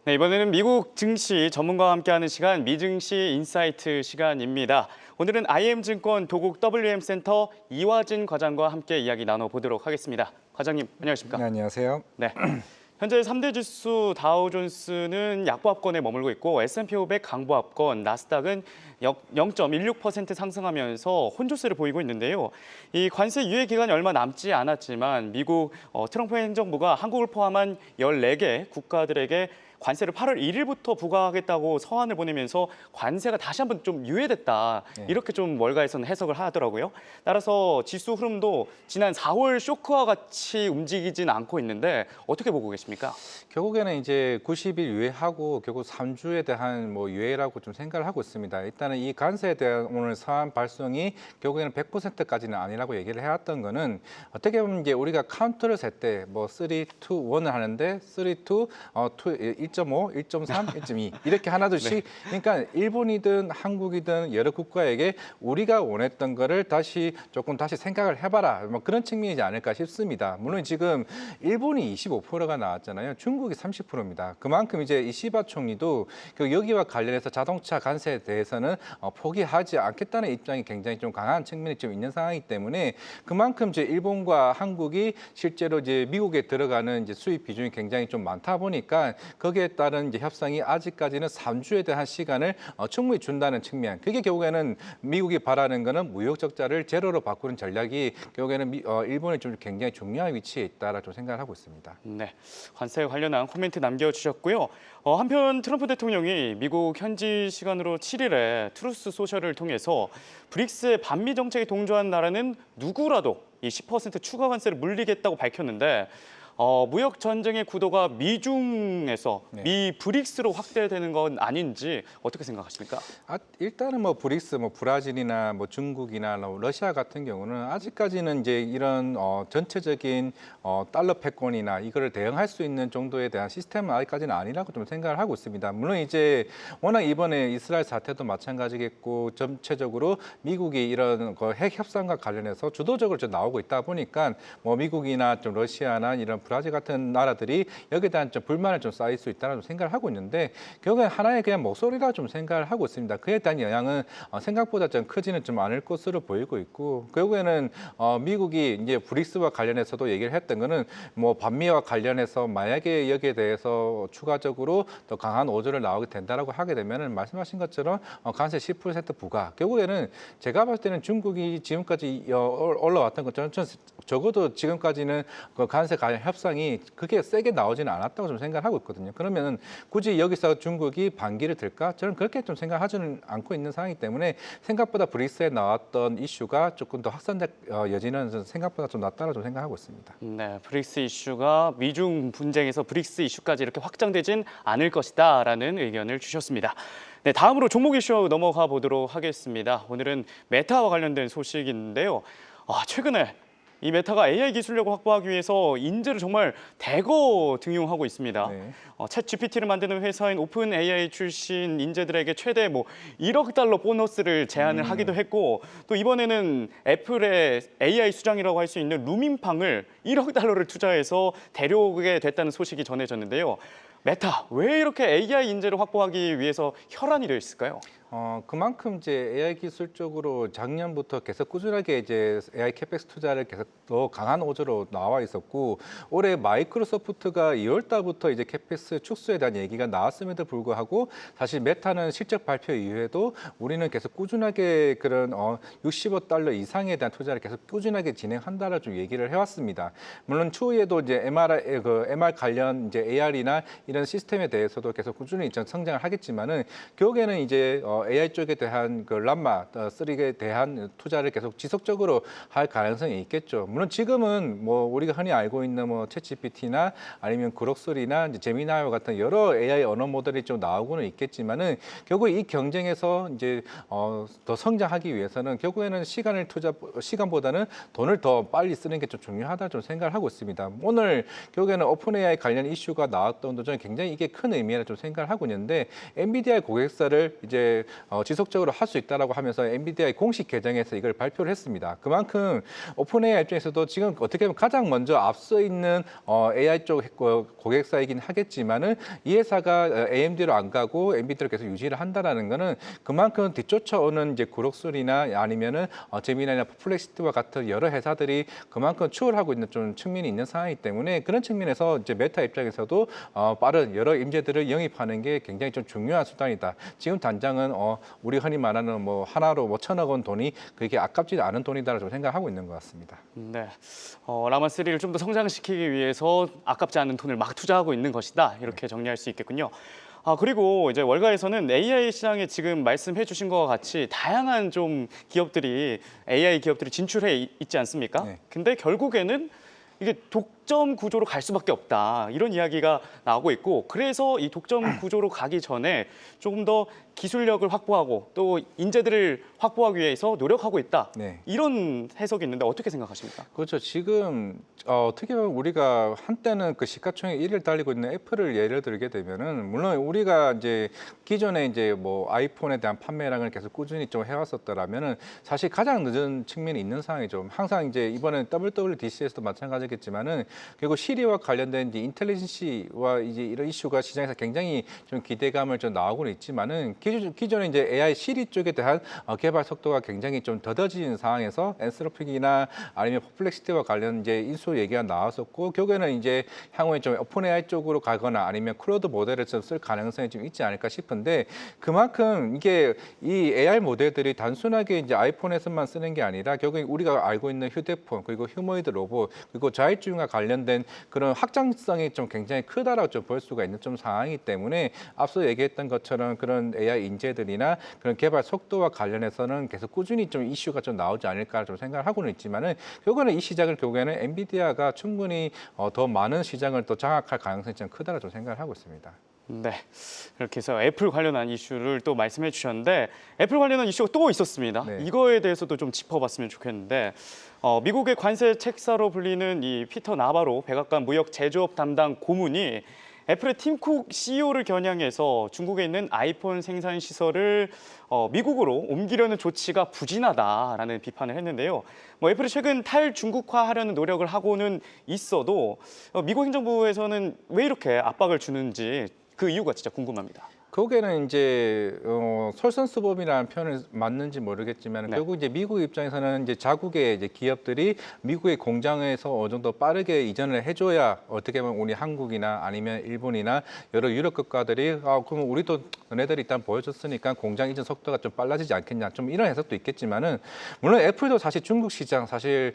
네, 이번에는 미국 증시 전문가와 함께하는 시간 미증시 인사이트 시간입니다. 오늘은 IM증권 도국 WM센터 이화진 과장과 함께 이야기 나눠보도록 하겠습니다. 과장님, 안녕하십니까? 네, 안녕하세요. 네. 현재 3대 지수 다우존스는 약보합권에 머물고 있고 S&P 500 강보합권, 나스닥은 0.16% 상승하면서 혼조세를 보이고 있는데요. 이 관세 유예 기간이 얼마 남지 않았지만 미국 트럼프 행정부가 한국을 포함한 14개 국가들에게 관세를 8월 1일부터 부과하겠다고 서한을 보내면서 관세가 다시 한번 좀 유예됐다. 네. 이렇게 좀 월가에서는 해석을 하더라고요. 따라서 지수 흐름도 지난 4월 쇼크와 같이 움직이진 않고 있는데 어떻게 보고 계십니까? 결국에는 이제 90일 유예하고 결국 3주에 대한 유예라고 좀 생각을 하고 있습니다. 일단은 이 관세에 대한 오늘 서한 발송이 결국에는 100%까지는 아니라고 얘기를 해왔던 거는 어떻게 보면 이제 우리가 카운트를 셀 때 3, 2, 1을 하는데 3, 2, 1.5, 1.3, 1.2 이렇게 하나둘씩 그러니까 일본이든 한국이든 여러 국가에게 우리가 원했던 거를 다시 생각을 해봐라 그런 측면이지 않을까 싶습니다. 물론 지금 일본이 25%가 나왔잖아요. 중국이 30%입니다. 그만큼 이제 이 시바 총리도 여기와 관련해서 자동차 관세에 대해서는 포기하지 않겠다는 입장이 굉장히 좀 강한 측면이 좀 있는 상황이기 때문에 그만큼 이제 일본과 한국이 실제로 이제 미국에 들어가는 이제 수입 비중이 굉장히 좀 많다 보니까 거기에 따른 이제 협상이 아직까지는 3주에 대한 시간을 충분히 준다는 측면. 그게 결국에는 미국이 바라는 거는 무역 적자를 제로로 바꾸는 전략이 결국에는 일본이 좀 굉장히 중요한 위치에 있다라고 좀 생각을 하고 있습니다. 네, 관세에 관련한 코멘트 남겨주셨고요. 한편 트럼프 대통령이 미국 현지 시간으로 7일에 트루스 소셜을 통해서 브릭스의 반미 정책에 동조한 나라는 누구라도 이 10% 추가 관세를 물리겠다고 밝혔는데 무역 전쟁의 구도가 미중에서 미 브릭스로 확대되는 건 아닌지 어떻게 생각하십니까? 일단은 브릭스, 브라질이나 중국이나 러시아 같은 경우는 아직까지는 이제 이런 전체적인 달러 패권이나 이거를 대응할 수 있는 정도에 대한 시스템은 아직까지는 아니라고 좀 생각을 하고 있습니다. 물론 이제 워낙 이번에 이스라엘 사태도 마찬가지겠고 전체적으로 미국이 이런 핵 협상과 관련해서 주도적으로 좀 나오고 있다 보니까 미국이나 좀 러시아나 이런 브라질 같은 나라들이 여기에 대한 좀 불만을 좀 쌓일 수 있다는 생각을 하고 있는데 결국엔 하나의 그냥 목소리라 좀 생각을 하고 있습니다. 그에 대한 영향은 생각보다 좀 크지는 좀 않을 것으로 보이고 있고 결국에는 미국이 이제 브릭스와 관련해서도 얘기를 했던 거는 반미와 관련해서 만약에 여기에 대해서 추가적으로 더 강한 오조를 나오게 된다라고 하게 되면은 말씀하신 것처럼 관세 10% 부과 결국에는 제가 봤을 때는 중국이 지금까지 올라왔던 것처럼 적어도 지금까지는 그 관세 관련 협상이 그게 세게 나오지는 않았다고 좀 생각을 하고 있거든요. 그러면 굳이 여기서 중국이 반기를 들까? 저는 그렇게 좀 생각하지는 않고 있는 상황이기 때문에 생각보다 브릭스에 나왔던 이슈가 조금 더 확산될 여지는 생각보다 좀 낮다고 좀 생각하고 있습니다. 네, 브릭스 이슈가 미중 분쟁에서 브릭스 이슈까지 이렇게 확장되진 않을 것이다라는 의견을 주셨습니다. 네, 다음으로 종목 이슈 넘어가 보도록 하겠습니다. 오늘은 메타와 관련된 소식인데요. 최근에 이 메타가 AI 기술력을 확보하기 위해서 인재를 정말 대거 등용하고 있습니다. 네. 챗 GPT를 만드는 회사인 오픈 AI 출신 인재들에게 최대 1억 달러 보너스를 제안을 하기도 했고 또 이번에는 애플의 AI 수장이라고 할 수 있는 루밍팡을 1억 달러를 투자해서 데려오게 됐다는 소식이 전해졌는데요. 메타, 왜 이렇게 AI 인재를 확보하기 위해서 혈안이 되어 있을까요? 그만큼 이제 AI 기술 쪽으로 작년부터 계속 꾸준하게 이제 AI 캐펙스 투자를 계속 더 강한 오조로 나와 있었고 올해 마이크로소프트가 2월 달부터 이제 캐펙스 축소에 대한 얘기가 나왔음에도 불구하고 사실 메타는 실적 발표 이후에도 우리는 계속 꾸준하게 그런 60억 달러 이상에 대한 투자를 계속 꾸준하게 진행한다라 좀 얘기를 해왔습니다. 물론 추후에도 이제 MR 관련 이제 AR이나 이런 시스템에 대해서도 계속 꾸준히 성장을 하겠지만은 결국에는 이제 AI 쪽에 대한 그 람마 3에 대한 투자를 계속 지속적으로 할 가능성이 있겠죠. 물론 지금은 우리가 흔히 알고 있는 챗GPT나 아니면 그록소리나 이제 제미나이와 같은 여러 AI 언어 모델이 좀 나오고는 있겠지만은 결국 이 경쟁에서 이제 더 성장하기 위해서는 결국에는 시간보다는 돈을 더 빨리 쓰는 게 좀 중요하다 좀 생각을 하고 있습니다. 오늘 결국에는 오픈 AI 관련 이슈가 나왔던 것도 저는 굉장히 이게 큰 의미라 좀 생각을 하고 있는데 엔비디아의 고객사를 이제 지속적으로 할 수 있다라고 하면서 엔비디아의 공식 계정에서 이걸 발표를 했습니다. 그만큼 오픈AI 입장에서도 지금 어떻게 보면 가장 먼저 앞서 있는 AI 쪽 고객사이긴 하겠지만은 이 회사가 AMD로 안 가고 엔비디아로 계속 유지를 한다라는 거는 그만큼 뒤쫓아오는 이제 그록솔이나 아니면은 제미나이나 퍼플렉시티와 같은 여러 회사들이 그만큼 추월하고 있는 좀 측면이 있는 상황이기 때문에 그런 측면에서 이제 메타 입장에서도 빠른 여러 인재들을 영입하는 게 굉장히 좀 중요한 수단이다. 지금 당장은 우리 흔히 말하는 뭐 하나로 뭐 1,000억 원 돈이 그게 아깝지 않은 돈이다라고 좀 생각하고 있는 것 같습니다. 네, 라마3를 좀 더 성장시키기 위해서 아깝지 않은 돈을 막 투자하고 있는 것이다. 이렇게 정리할 수 있겠군요. 그리고 이제 월가에서는 AI 시장에 지금 말씀해 주신 것과 같이 다양한 좀 기업들이 AI 기업들이 진출해 있지 않습니까? 네. 근데 결국에는 이게 독점 구조로 갈 수밖에 없다. 이런 이야기가 나오고 있고 그래서 이 독점 구조로 가기 전에 조금 더 기술력을 확보하고 또 인재들을 확보하기 위해서 노력하고 있다. 네. 이런 해석이 있는데 어떻게 생각하십니까? 그렇죠. 지금 어떻게 보면 우리가 한때는 그 시가총액 1위를 달리고 있는 애플을 예를 들게 되면은 물론 우리가 이제 기존에 이제 뭐 아이폰에 대한 판매량을 계속 꾸준히 좀 해왔었더라면은 사실 가장 늦은 측면이 있는 상황이죠. 항상 이제 이번에 WWDC에서도 마찬가지겠지만은 결국 시리와 관련된 이제 인텔리전시와 이제 이런 이슈가 시장에서 굉장히 좀 기대감을 좀 나오고는 있지만은 기존에 이제 AI 시리 쪽에 대한 개발 속도가 굉장히 좀 더뎌진 상황에서 엔스로픽이나 아니면 퍼플렉시티와 관련 이제 인수 얘기가 나왔었고 결국에는 이제 향후에 좀 오픈 AI 쪽으로 가거나 아니면 클로드 모델을 좀 쓸 가능성이 좀 있지 않을까 싶은데 그만큼 이게 이 AI 모델들이 단순하게 이제 아이폰에서만 쓰는 게 아니라 결국에 우리가 알고 있는 휴대폰 그리고 휴머노이드 로봇 그리고 자율주행과 관련된 그런 확장성이 좀 굉장히 크다라고 좀 볼 수가 있는 좀 상황이기 때문에 앞서 얘기했던 것처럼 그런 AI 인재들이나 그런 개발 속도와 관련해서는 계속 꾸준히 좀 이슈가 좀 나오지 않을까 좀 생각을 하고는 있지만은 결국에는 이 시장을 결국에는 엔비디아가 충분히 더 많은 시장을 또 장악할 가능성이 좀 크다고 좀 생각을 하고 있습니다. 네, 이렇게 해서 애플 관련한 이슈를 또 말씀해 주셨는데 애플 관련한 이슈가 또 있었습니다. 네. 이거에 대해서도 좀 짚어봤으면 좋겠는데 미국의 관세 책사로 불리는 이 피터 나바로 백악관 무역 제조업 담당 고문이 애플의 팀 쿡 CEO를 겨냥해서 중국에 있는 아이폰 생산 시설을 미국으로 옮기려는 조치가 부진하다라는 비판을 했는데요. 애플이 최근 탈중국화하려는 노력을 하고는 있어도 미국 행정부에서는 왜 이렇게 압박을 주는지 그 이유가 진짜 궁금합니다. 거기에는 이제 솔선수범이라는 표현을 맞는지 모르겠지만 네. 결국 이제 미국 입장에서는 이제 자국의 이제 기업들이 미국의 공장에서 어느 정도 빠르게 이전을 해줘야 어떻게 보면 우리 한국이나 아니면 일본이나 여러 유럽 국가들이 그럼 우리도 너네들이 일단 보여줬으니까 공장 이전 속도가 좀 빨라지지 않겠냐 좀 이런 해석도 있겠지만은 물론 애플도 사실 중국 시장 사실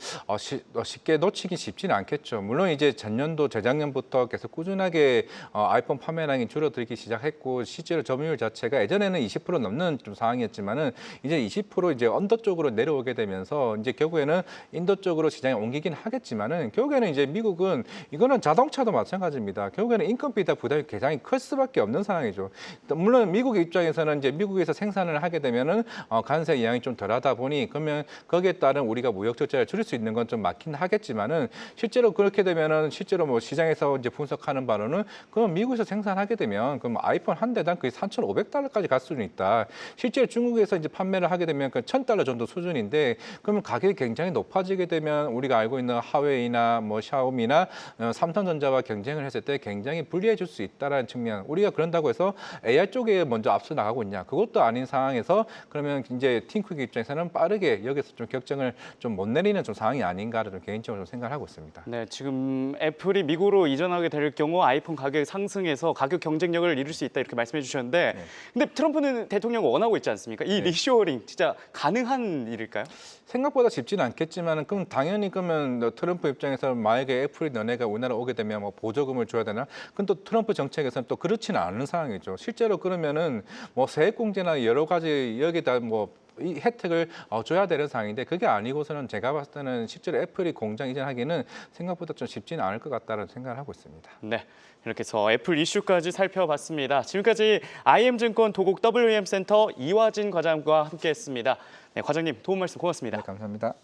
쉽게 놓치기 쉽지는 않겠죠. 물론 이제 전년도 재작년부터 계속 꾸준하게 아이폰 판매량이 줄어들기 시작했고 실제로 점유율 자체가 예전에는 20% 넘는 좀 상황이었지만은 이제 20% 이제 언더 쪽으로 내려오게 되면서 이제 결국에는 인도 쪽으로 시장에 옮기긴 하겠지만은 결국에는 이제 미국은 이거는 자동차도 마찬가지입니다. 결국에는 인건비다 부담이 굉장히 클 수밖에 없는 상황이죠. 물론 미국 입장에서는 이제 미국에서 생산을 하게 되면은 관세 영향이 좀 덜하다 보니 그러면 거기에 따른 우리가 무역 적자를 줄일 수 있는 건 좀 맞긴 하겠지만은 실제로 그렇게 되면은 실제로 뭐 시장에서 이제 분석하는 바로는 그럼 미국에서 생산하게 되면 그럼 아이폰 한 대당 거의 3,500달러까지 갈 수는 있다. 실제 중국에서 이제 판매를 하게 되면 그 1,000달러 정도 수준인데 그러면 가격이 굉장히 높아지게 되면 우리가 알고 있는 하웨이나 뭐 샤오미나 삼성전자와 경쟁을 했을 때 굉장히 불리해질 수 있다라는 측면. 우리가 그런다고 해서 AI 쪽에 먼저 앞서 나가고 있냐? 그것도 아닌 상황에서 그러면 이제 팀쿡 입장에서는 빠르게 여기서 좀 결정을 좀 못 내리는 좀 상황이 아닌가를 좀 개인적으로 좀 생각을 하고 있습니다. 네, 지금 애플이 미국으로 이전하게 될 경우 아이폰 가격이 상승해서 가격 경쟁력을 이룰 수 있다 이렇게 말씀해 주셨는데 네. 근데 트럼프는 대통령이 원하고 있지 않습니까? 이 네. 리쇼어링 진짜 가능한 일일까요? 생각보다 쉽지는 않겠지만 그럼 당연히 그러면 트럼프 입장에서 만약에 애플이 너네가 우리나라 오게 되면 뭐 보조금을 줘야 되나? 그럼 또 트럼프 정책에서는 또 그렇지는 않은 상황이죠. 실제로 그러면은 뭐 세액공제나 여러 가지 여기다 뭐 이 혜택을 줘야 되는 상황인데 그게 아니고서는 제가 봤을 때는 실제로 애플이 공장 이전하기는 생각보다 좀 쉽지는 않을 것 같다는 생각을 하고 있습니다. 네, 이렇게 해서 애플 이슈까지 살펴봤습니다. 지금까지 IM증권 도곡 WM 센터 이화진 과장과 함께했습니다. 네, 과장님 도움 말씀 고맙습니다. 네, 감사합니다.